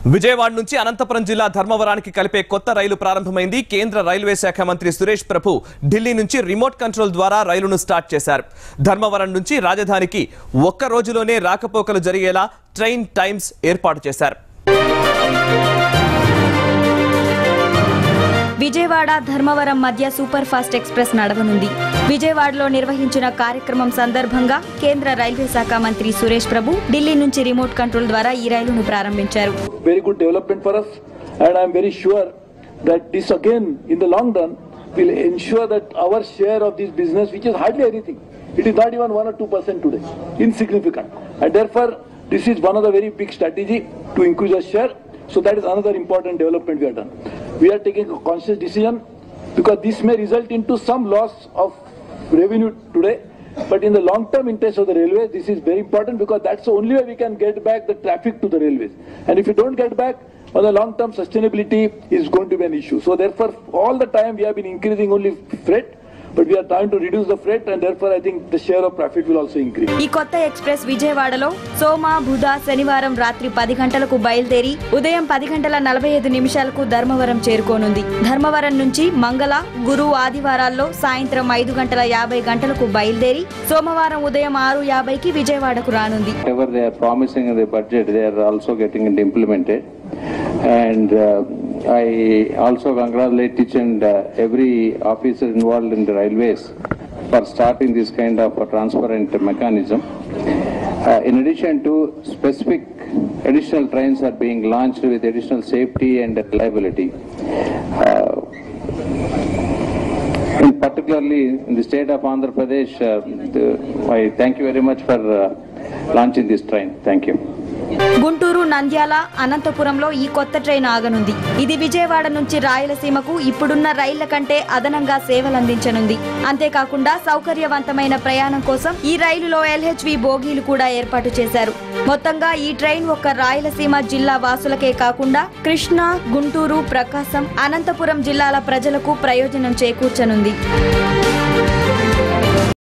విజయవాడ నుంచి అనంతపురం జిల్లా ధర్మవరానికి కలిపే కొత్త రైలు ప్రారంభమైంది. కేంద్ర రైల్వే శాఖ మంత్రి సురేష్ ప్రభు ఢిల్లీ నుంచి రిమోట్ కంట్రోల్ ద్వారా రైలును స్టార్ట్ చేశారు. ధర్మవరం నుంచి రాజధానికి ఒక్క రోజులోనే రాకపోకలు జరిగేలా ట్రైన్ టైమ్స్ ఏర్పాటు చేశారు. విజయవాడ ధర్మవరం మధ్య సూపర్ ఫాస్ట్ ఎక్స్ప్రెస్ నడవనుంది. విజయవాడలో నిర్వహించిన కార్యక్రమం సందర్భంగా కేంద్ర రైల్వే శాఖ మంత్రి సురేష్ ప్రభు ఢిల్లీ నుంచి రిమోట్ కంట్రోల్ ద్వారా ఈ రైలును ప్రారంభించారు. Very good development for us, and I am very sure that this again in the long run will ensure that our share of this business, which is hardly anything, it is not even 1 or 2% today, insignificant, and therefore this is one of the very big strategy to increase our share. So that is another important development we have done. We are taking a conscious decision because this may result into some loss of revenue today, but in the long-term interest of the railways, this is very important because that's the only way we can get back the traffic to the railways. And if you don't get back, on the long-term sustainability is going to be an issue. So therefore, all the time we have been increasing only freight, but we are trying to reduce the freight, and therefore I think the share of profit will also increase. ఈ కొత్త express విజయవాడలో సోమ, బుధ, శనివారం రాత్రి 10 గంటలకు బయలుదేరి ఉదయం 10:45 ధర్మవరం చేరుకోనుంది. ధర్మవరం నుంచి మంగళ, గురు, ఆదివారాల్లో సాయంత్రం 5:50 బయలుదేరి సోమవారం ఉదయం 6:50కి విజయవాడకు రానుంది. Whatever they are promising in the budget, they are also getting it implemented, and I also congratulate each and every officer involved in the railways for starting this kind of a transparent mechanism. In addition to specific additional trains are being launched with additional safety and reliability. Particularly in the state of Andhra Pradesh, I thank you very much for launching this train. Thank you. Guntur, Nandyal, అనంతపురంలో ఈ కొత్త train ఆగనుంది. ఇది విజయవాడ నుంచి రాయలసీమకు ఇప్పుడున్న రైళ్ల కంటే అదనంగా సేవలందించనుంది. అంతేకాకుండా సౌకర్యవంతమైన ప్రయాణం కోసం ఈ రైలులో LHV బోగీలు కూడా ఏర్పాటు చేశారు. మొత్తంగా ఈ ట్రైన్ ఒక్క రాయలసీమ జిల్లా వాసులకే కాకుండా కృష్ణా, గుంటూరు, ప్రకాశం, అనంతపురం జిల్లాల ప్రజలకు ప్రయోజనం చేకూర్చనుంది.